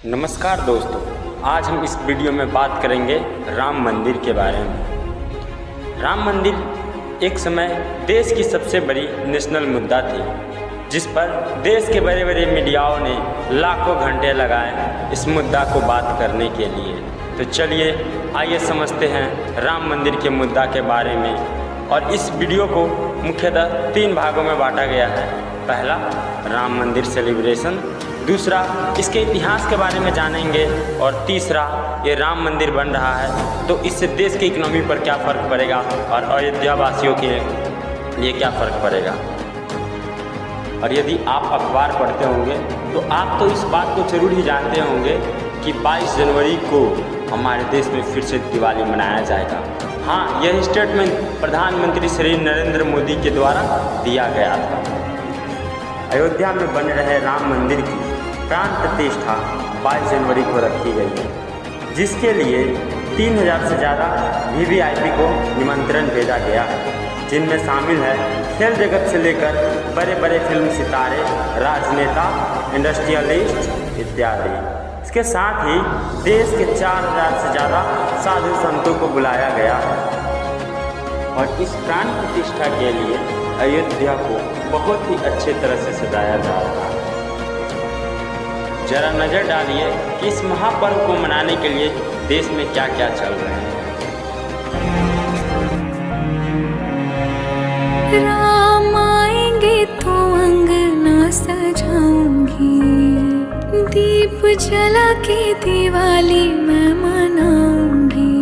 नमस्कार दोस्तों, आज हम इस वीडियो में बात करेंगे राम मंदिर के बारे में। राम मंदिर एक समय देश की सबसे बड़ी नेशनल मुद्दा थी, जिस पर देश के बड़े बड़े मीडियाओं ने लाखों घंटे लगाए इस मुद्दा को बात करने के लिए। तो चलिए आइए समझते हैं राम मंदिर के मुद्दा के बारे में। और इस वीडियो को मुख्यतः 3 भागों में बांटा गया है। पहला, राम मंदिर सेलिब्रेशन। दूसरा, इसके इतिहास के बारे में जानेंगे। और तीसरा, ये राम मंदिर बन रहा है तो इससे देश की इकोनॉमी पर क्या फ़र्क पड़ेगा और अयोध्या वासियों के लिए क्या फ़र्क पड़ेगा। और यदि आप अखबार पढ़ते होंगे तो आप तो इस बात को जरूर ही जानते होंगे कि 22 जनवरी को हमारे देश में फिर से दिवाली मनाया जाएगा। हाँ, यह स्टेटमेंट प्रधानमंत्री श्री नरेंद्र मोदी के द्वारा दिया गया था। अयोध्या में बन रहे राम मंदिर की प्राण प्रतिष्ठा 22 जनवरी को रखी गई है, जिसके लिए 3000 से ज़्यादा VVIP को निमंत्रण भेजा गया है, जिनमें शामिल है खेल जगत से लेकर बड़े बड़े फिल्म सितारे, राजनेता, इंडस्ट्रियलिस्ट इत्यादि। इसके साथ ही देश के 4000 से ज़्यादा साधु संतों को बुलाया गया है। और इस प्राण प्रतिष्ठा के लिए अयोध्या को बहुत ही अच्छे तरह से सजाया जा रहा है। जरा नज़र डालिए कि इस महापर्व को मनाने के लिए देश में क्या क्या चल रहे हैं। राम आएंगे तो अंगना सजाऊंगी, दीप जला के दिवाली मैं मनाऊंगी।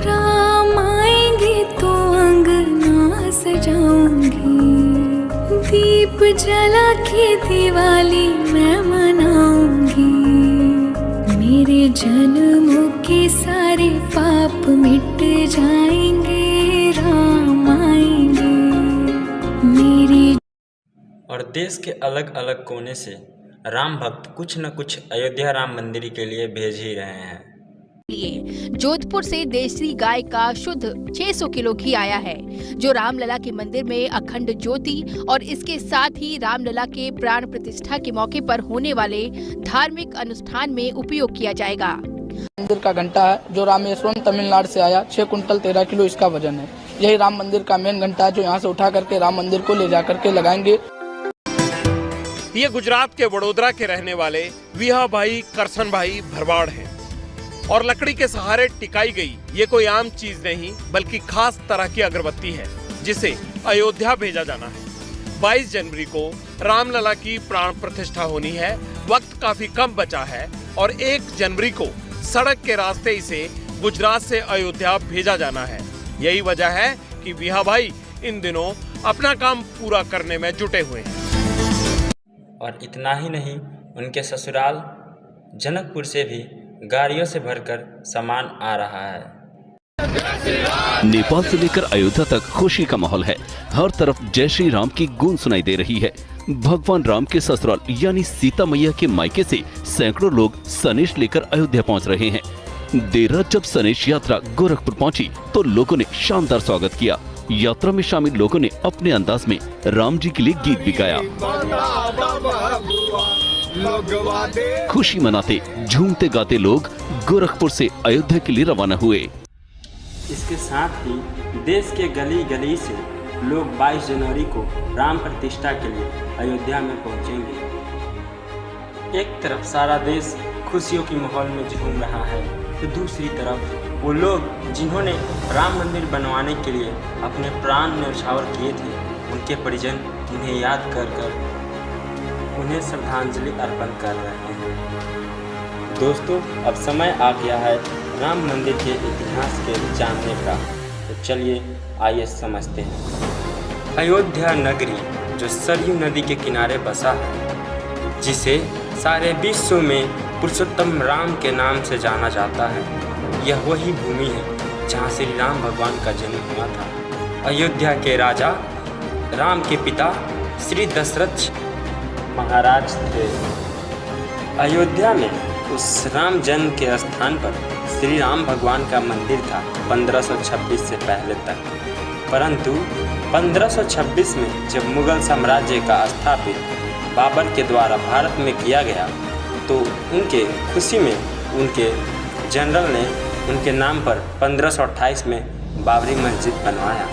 राम आएंगे तो अंगना सजाऊंगी, दीप जला के दिवाली मैं मनाऊंगी। मेरे जन्मों के सारे पाप मिट जाएंगे, राम आएंगे मेरी। और देश के अलग अलग कोने से राम भक्त कुछ न कुछ अयोध्या राम मंदिर के लिए भेज ही रहे हैं। जोधपुर से देसी गाय का शुद्ध 600 किलो घी आया है, जो रामलला के मंदिर में अखंड ज्योति और इसके साथ ही रामलला के प्राण प्रतिष्ठा के मौके पर होने वाले धार्मिक अनुष्ठान में उपयोग किया जाएगा। मंदिर का घंटा है जो रामेश्वरम तमिलनाडु से आया, 6 कुंटल 13 किलो इसका वजन है। यही राम मंदिर का मेन घंटा है जो यहाँ से उठा करके राम मंदिर को ले जा करके लगाएंगे। ये गुजरात के वडोदरा के रहने वाले विहा भाई करसन भाई भरवाड़ हैं और लकड़ी के सहारे टिकाई गई ये कोई आम चीज नहीं बल्कि खास तरह की अगरबत्ती है, जिसे अयोध्या भेजा जाना है। 22 जनवरी को रामलला की प्राण प्रतिष्ठा होनी है। वक्त काफी कम बचा है और 1 जनवरी को सड़क के रास्ते इसे गुजरात से अयोध्या भेजा जाना है। यही वजह है कि विहा भाई इन दिनों अपना काम पूरा करने में जुटे हुए हैं। और इतना ही नहीं, उनके ससुराल जनकपुर से भी गाड़ियों से भरकर सामान आ रहा है। नेपाल से लेकर अयोध्या तक खुशी का माहौल है। हर तरफ जय श्री राम की गूंज सुनाई दे रही है। भगवान राम के ससुराल यानी सीता मैया के मायके से सैकड़ों लोग सनेश लेकर अयोध्या पहुंच रहे हैं। देर रात जब सनेश यात्रा गोरखपुर पहुंची तो लोगों ने शानदार स्वागत किया। यात्रा में शामिल लोगों ने अपने अंदाज में राम जी के लिए गीत भी गाया। खुशी मनाते झूमते गाते लोग गोरखपुर से अयोध्या के लिए रवाना हुए। इसके साथ ही देश के गली गली से लोग 22 जनवरी को राम प्रतिष्ठा के लिए अयोध्या में पहुंचेंगे। एक तरफ सारा देश खुशियों की माहौल में झूम रहा है तो दूसरी तरफ वो लोग जिन्होंने राम मंदिर बनवाने के लिए अपने प्राण न्यौछावर किए थे, उनके परिजन उन्हें याद कर उन्हें श्रद्धांजलि अर्पण कर रहे हैं। दोस्तों, अब समय आ गया है राम मंदिर के इतिहास के जानने का। तो चलिए आइए समझते हैं। अयोध्या नगरी जो सरयू नदी के किनारे बसा है, जिसे सारे विश्व में पुरुषोत्तम राम के नाम से जाना जाता है, यह वही भूमि है जहाँ श्री राम भगवान का जन्म हुआ था। अयोध्या के राजा राम के पिता श्री दशरथ महाराज थे। अयोध्या में उस राम जन्म के स्थान पर श्री राम भगवान का मंदिर था 1526 से पहले तक। परंतु 1526 में जब मुगल साम्राज्य का स्थापित बाबर के द्वारा भारत में किया गया तो उनके खुशी में उनके जनरल ने उनके नाम पर 1528 में बाबरी मस्जिद बनवाया।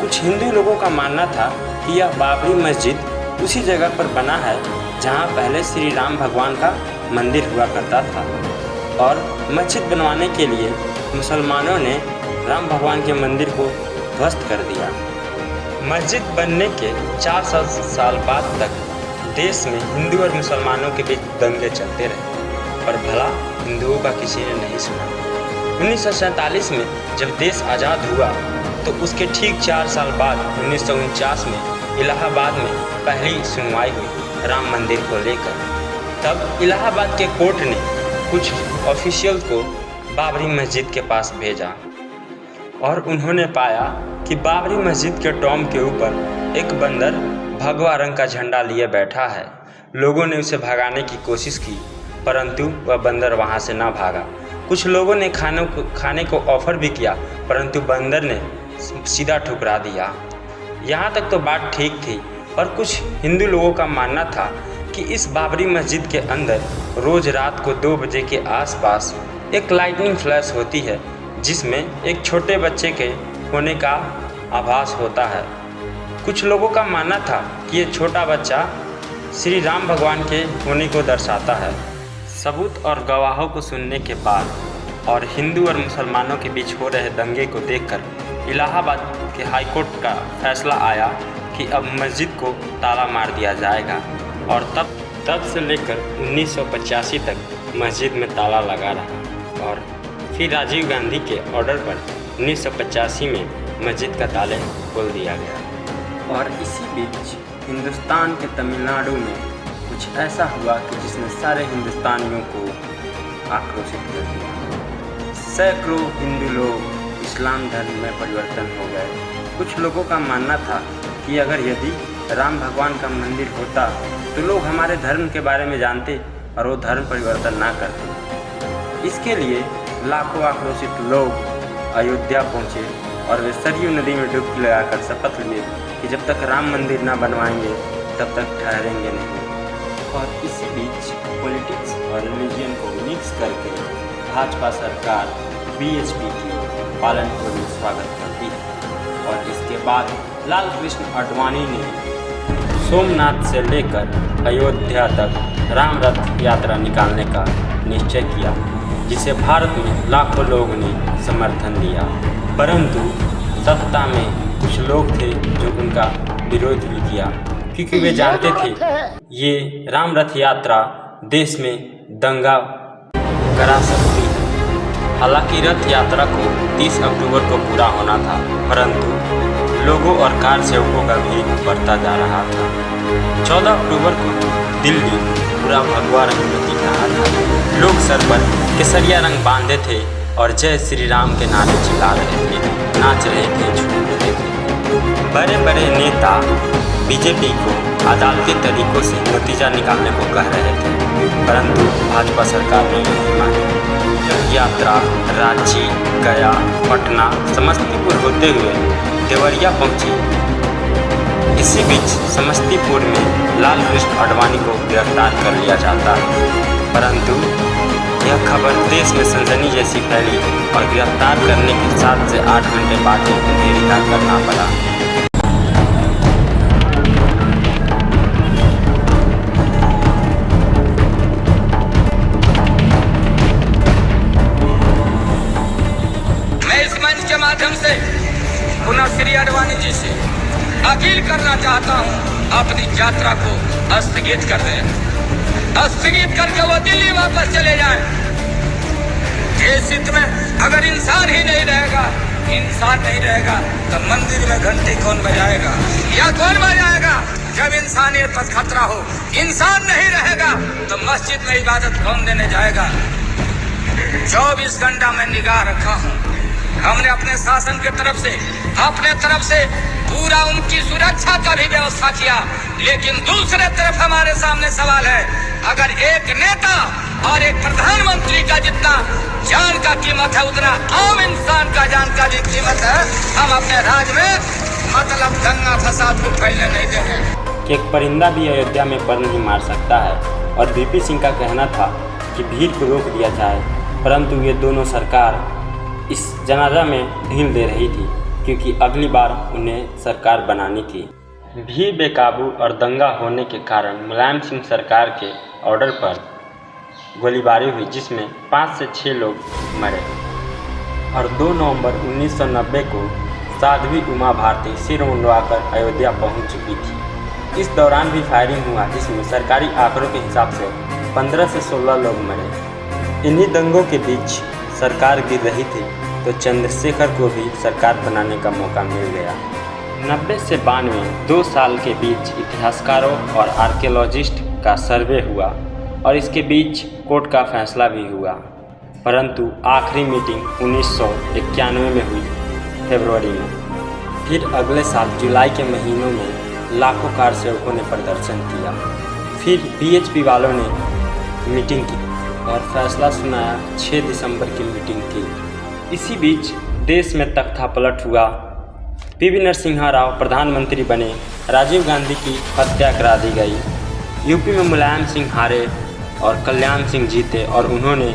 कुछ हिंदू लोगों का मानना था कि यह बाबरी मस्जिद उसी जगह पर बना है जहां पहले श्री राम भगवान का मंदिर हुआ करता था, और मस्जिद बनवाने के लिए मुसलमानों ने राम भगवान के मंदिर को ध्वस्त कर दिया। मस्जिद बनने के 400 साल बाद तक देश में हिंदू और मुसलमानों के बीच दंगे चलते रहे, पर भला हिंदुओं का किसी ने नहीं सुना। 1947 में जब देश आज़ाद हुआ तो उसके ठीक 4 साल बाद 1949 में इलाहाबाद में पहली सुनवाई हुई राम मंदिर को लेकर। तब इलाहाबाद के कोर्ट ने कुछ ऑफिशियल को बाबरी मस्जिद के पास भेजा और उन्होंने पाया कि बाबरी मस्जिद के टॉम के ऊपर एक बंदर भगवा रंग का झंडा लिए बैठा है। लोगों ने उसे भगाने की कोशिश की, परंतु वह बंदर वहां से ना भागा। कुछ लोगों ने खाने को ऑफर भी किया, परंतु बंदर ने सीधा ठुकरा दिया। यहाँ तक तो बात ठीक थी, और कुछ हिंदू लोगों का मानना था कि इस बाबरी मस्जिद के अंदर रोज़ रात को 2 बजे के आसपास एक लाइटनिंग फ्लैश होती है, जिसमें एक छोटे बच्चे के होने का आभास होता है। कुछ लोगों का मानना था कि ये छोटा बच्चा श्री राम भगवान के होने को दर्शाता है। सबूत और गवाहों को सुनने के बाद और हिंदू और मुसलमानों के बीच हो रहे दंगे को देखकर इलाहाबाद के हाईकोर्ट का फैसला आया कि अब मस्जिद को ताला मार दिया जाएगा, और तब से लेकर 1985 तक मस्जिद में ताला लगा रहा। और फिर राजीव गांधी के ऑर्डर पर 1985 में मस्जिद का ताले खोल दिया गया। और इसी बीच हिंदुस्तान के तमिलनाडु में कुछ ऐसा हुआ कि जिसने सारे हिंदुस्तानियों को आक्रोशित कर दिया। सैकड़ों हिंदू लोग इस्लाम धर्म में परिवर्तन हो गए। कुछ लोगों का मानना था कि अगर यदि राम भगवान का मंदिर होता तो लोग हमारे धर्म के बारे में जानते और वो धर्म परिवर्तन ना करते। इसके लिए लाखों आक्रोशित लोग अयोध्या पहुँचे और वे सरयू नदी में डुबकी लगाकर शपथ लिए कि जब तक राम मंदिर ना बनवाएंगे तब तक ठहरेंगे नहीं। और इसी बीच पॉलिटिक्स और रिलीजन को मिक्स करके भाजपा सरकार बीएचपी की पालनपुर में स्वागत करती है, और इसके बाद लाल कृष्ण आडवाणी ने सोमनाथ से लेकर अयोध्या तक राम रथ यात्रा निकालने का निश्चय किया, जिसे भारत में लाखों लोगों ने समर्थन दिया। परंतु सत्ता में कुछ लोग थे जो उनका विरोध भी किया, क्योंकि वे जानते थे ये राम रथ यात्रा देश में दंगा करा सकती है। हालांकि रथ यात्रा को 30 अक्टूबर को पूरा होना था, परंतु लोगों और कार सेवकों का भीड़ बढ़ता जा रहा था। 14 अक्टूबर को दिल्ली पूरा भगवा रंग में दिख रहा था। लोग सर पर केसरिया रंग बांधे थे और जय श्री राम के नारे चिल्ला रहे थे, नाच रहे थे, झूम रहे थे। बड़े बड़े नेता बीजेपी को अदालती तरीकों से नतीजा निकालने को कह रहे थे, परंतु भाजपा सरकार ने नहीं मानी। यात्रा रांची, गया, पटना, समस्तीपुर होते हुए देवरिया पहुंची। इसी बीच समस्तीपुर में लाल कृष्ण आडवाणी को गिरफ्तार कर लिया जाता है, परंतु यह खबर देश में सनसनी जैसी फैली और गिरफ्तार करने के 7 से 8 घंटे बाद ही उन्हें रिहा करना पड़ा। पुनः श्री आडवाणी जी से अपील करना चाहता हूं, अपनी यात्रा को स्थगित कर दें, स्थगित करके वो दिल्ली वापस चले जाएं। देश हित में अगर इंसान ही नहीं रहेगा, इंसान नहीं रहेगा तो मंदिर में घंटी कौन बजाएगा या कौन बजाएगा? जब इंसानियत पर खतरा हो, इंसान नहीं रहेगा तो मस्जिद में इबादत कौन देने जाएगा? 24 घंटा में निगाह रखा हूँ। हमने अपने शासन की तरफ से पूरा उनकी सुरक्षा का भी व्यवस्था किया, लेकिन दूसरे तरफ हमारे सामने सवाल है, अगर एक नेता और एक प्रधानमंत्री का जितना जान का कीमत है उतना आम इंसान का जान का भी कीमत है, हम अपने राज्य में मतलब दंगा फसाद को फैलने नहीं देंगे। एक परिंदा भी अयोध्या में पर नहीं मार सकता है और वीपी सिंह का कहना था कि भीड़ को रोक दिया जाए, परंतु ये दोनों सरकार इस जनाजा में ढील दे रही थी क्योंकि अगली बार उन्हें सरकार बनानी थी। भीड़ बेकाबू और दंगा होने के कारण मुलायम सिंह सरकार के ऑर्डर पर गोलीबारी हुई, जिसमें 5 से 6 लोग मरे और 2 नवंबर 1990 को साध्वी उमा भारती सिर मुंडवाकर अयोध्या पहुंच चुकी थी। इस दौरान भी फायरिंग हुआ, जिसमें सरकारी आंकड़ों के हिसाब से 15 से 16 लोग मरे। इन्हीं दंगों के बीच सरकार गिर रही थी तो चंद्रशेखर को भी सरकार बनाने का मौका मिल गया। 90 से 92 2 साल के बीच इतिहासकारों और आर्कियोलॉजिस्ट का सर्वे हुआ और इसके बीच कोर्ट का फैसला भी हुआ, परंतु आखिरी मीटिंग 1991 में हुई फरवरी में। फिर अगले साल जुलाई के महीनों में लाखों कार सेवकों ने प्रदर्शन किया। फिर बीएचपी वालों ने मीटिंग की और फैसला सुनाया। 6 दिसंबर की मीटिंग थी। इसी बीच देश में तख्तापलट हुआ। पीवी नरसिम्हा राव प्रधानमंत्री बने। राजीव गांधी की हत्या करा दी गई। यूपी में मुलायम सिंह हारे और कल्याण सिंह जीते और उन्होंने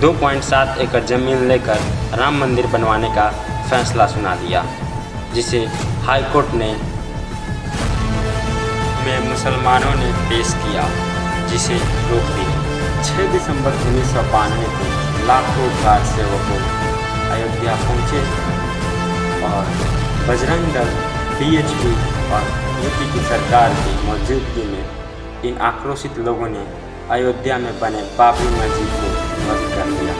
2.7 एकड़ जमीन लेकर राम मंदिर बनवाने का फैसला सुना दिया, जिसे हाई कोर्ट में मुसलमानों ने पेश किया, जिसे रोक दिया। 6 दिसंबर 1992 को लाखों कार सेवकों अयोध्या पहुँचे और बजरंग दल, बीएचपी और यूपी की सरकार की मौजूदगी में इन आक्रोशित लोगों ने अयोध्या में बने बाबरी मस्जिद को ध्वस्त कर दिया।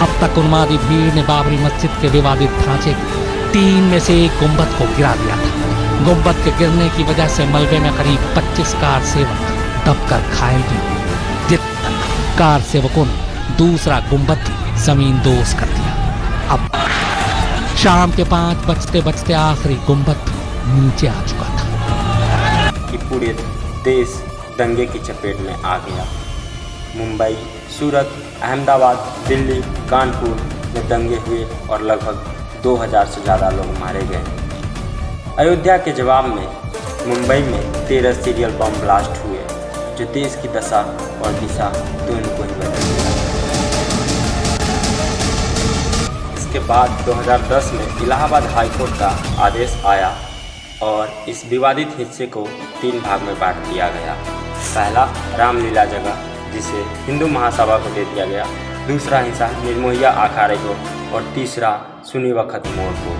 अब तक उन्मादी भीड़ ने बाबरी मस्जिद के विवादित ढांचे की 3 में से एक गुंबद को गिरा दिया था। गुंबद के गिरने की वजह से मलबे में करीब 25 कार सेवक दबकर घायल भी हुए। जितने कार सेवकों ने दूसरा गुंबद भी जमीन दोज कर दिया। अब शाम के 5 बजते आखिरी गुंबद भी नीचे आ चुका था कि पूरे देश दंगे की चपेट में आ गया। मुंबई, सूरत, अहमदाबाद, दिल्ली, कानपुर में दंगे हुए और लगभग 2000 से ज़्यादा लोग मारे गए। अयोध्या के जवाब में मुंबई में 13 सीरियल बम ब्लास्ट हुए, जो देश की दशा और दिशा दोनों को ही बदल दिया। इसके बाद 2010 में इलाहाबाद हाई कोर्ट का आदेश आया और इस विवादित हिस्से को 3 भाग में बांट दिया गया। पहला रामलीला जगह, जिसे हिंदू महासभा को दे दिया गया। दूसरा हिस्सा निर्मोहिया अखाड़े को और तीसरा सुन्नी वक्फ मोड़ को।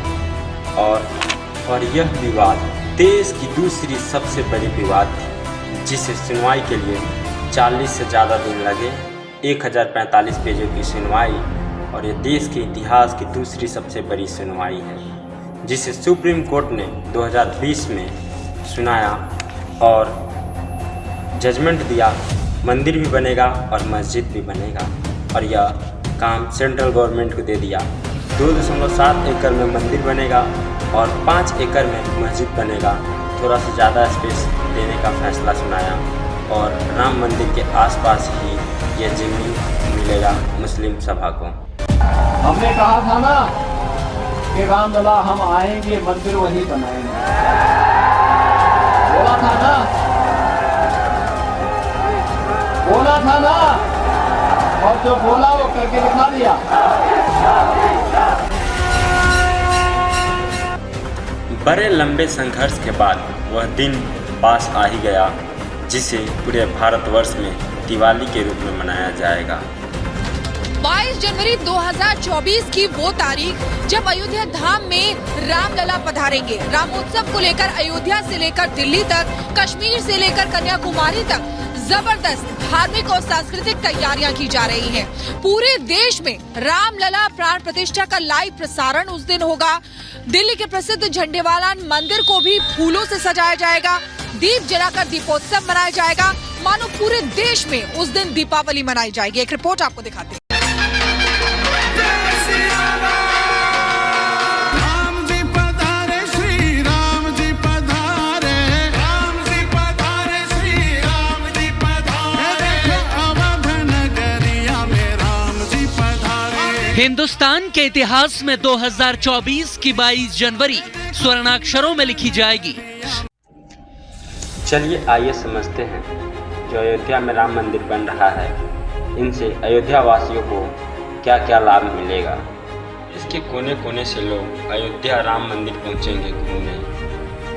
और यह विवाद देश की दूसरी सबसे बड़ी विवाद थी, जिसे सुनवाई के लिए 40 से ज़्यादा दिन लगे। 1045 पेजों की सुनवाई और यह देश के इतिहास की दूसरी सबसे बड़ी सुनवाई है, जिसे सुप्रीम कोर्ट ने 2020 में सुनाया और जजमेंट दिया। मंदिर भी बनेगा और मस्जिद भी बनेगा और यह काम सेंट्रल गवर्नमेंट को दे दिया। 2.7 एकड़ में मंदिर बनेगा और 5 एकड़ में मस्जिद बनेगा। थोड़ा सा ज़्यादा स्पेस देने का फैसला सुनाया और राम मंदिर के आसपास ही यह जमीन मिलेगा मुस्लिम सभा को। हमने कहा था ना कि रामलला हम आएंगे, मंदिर वहीं बनाएंगे, बोला था ना, बोला था ना, और जो बोला वो करके दिखा दिया। बड़े लंबे संघर्ष के बाद वह दिन पास आ ही गया, जिसे पूरे भारतवर्ष में दिवाली के रूप में मनाया जाएगा। 22 जनवरी 2024 की वो तारीख जब अयोध्या धाम में रामलला पधारेंगे। रामोत्सव को लेकर अयोध्या से लेकर दिल्ली तक, कश्मीर से लेकर कन्याकुमारी तक जबरदस्त धार्मिक और सांस्कृतिक तैयारियां की जा रही हैं। पूरे देश में रामलला प्राण प्रतिष्ठा का लाइव प्रसारण उस दिन होगा। दिल्ली के प्रसिद्ध झंडेवाला मंदिर को भी फूलों से सजाया जाएगा। दीप जलाकर दीपोत्सव मनाया जाएगा। मानो पूरे देश में उस दिन दीपावली मनाई जाएगी। एक रिपोर्ट आपको दिखाते हैं। हिंदुस्तान के इतिहास में 2024 की 22 जनवरी स्वर्णाक्षरों में लिखी जाएगी। चलिए आइए समझते हैं जो अयोध्या में राम मंदिर बन रहा है, इनसे अयोध्या वासियों को क्या क्या लाभ मिलेगा। इसके कोने कोने से लोग अयोध्या राम मंदिर पहुंचेंगे घूमने,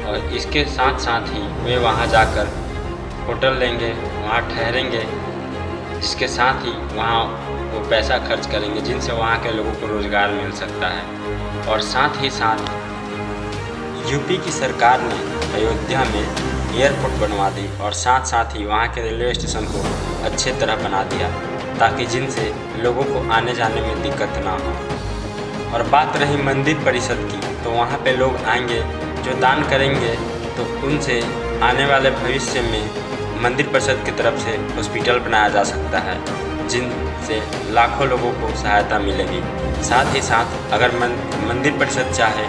और इसके साथ साथ ही वे वहां जाकर होटल लेंगे, वहां ठहरेंगे, जिसके साथ ही वहां वो पैसा खर्च करेंगे जिनसे वहां के लोगों को रोज़गार मिल सकता है। और साथ ही साथ यूपी की सरकार ने अयोध्या में एयरपोर्ट बनवा दी और साथ साथ ही वहाँ के रेलवे स्टेशन को अच्छे तरह बना दिया, ताकि जिनसे लोगों को आने जाने में दिक्कत ना हो। और बात रही मंदिर परिषद की, तो वहाँ पे लोग आएंगे जो दान करेंगे, तो उनसे आने वाले भविष्य में मंदिर परिषद की तरफ से हॉस्पिटल बनाया जा सकता है, जिनसे लाखों लोगों को सहायता मिलेगी। साथ ही साथ अगर मंदिर परिषद चाहे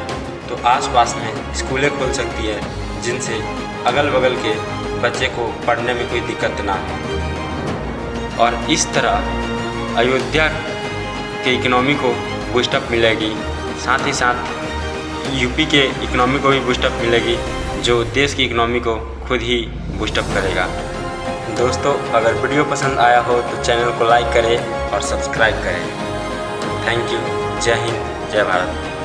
तो आसपास में स्कूलें खोल सकती है, जिनसे अगल बगल के बच्चे को पढ़ने में कोई दिक्कत ना हो। और इस तरह अयोध्या के इकोनॉमी को बूस्टअप मिलेगी, साथ ही साथ यूपी के इकोनॉमी को भी बूस्टअप मिलेगी, जो देश की इकोनॉमी को खुद ही बूस्टअप करेगा। दोस्तों, अगर वीडियो पसंद आया हो तो चैनल को लाइक करें और सब्सक्राइब करें। Thank you. जय हिंद, जय भारत।